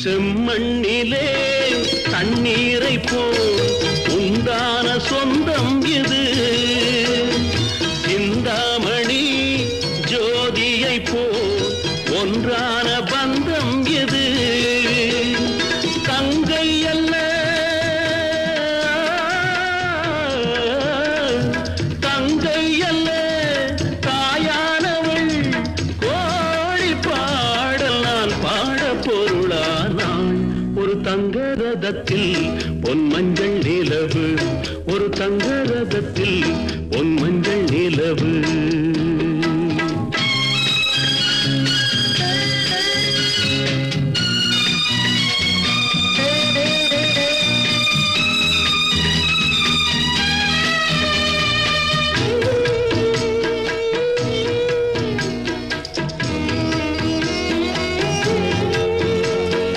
செம்மண்ணிலே தண்ணீரை போல் உண்டான சொந்தம் இது. சிந்தாமணி ஜோதியை போல் ஒன்றான பந்தம் இது. தங்கை அல்ல தங்கை அல்ல தாயானவள். கோழி பாடல் நான் பாட பொருளானாள். ஒரு தங்க ரதத்தில் பொன் மஞ்சள் நிலவு. ஒரு தங்க ரதத்தில் பொன் மஞ்சள் நிலவு.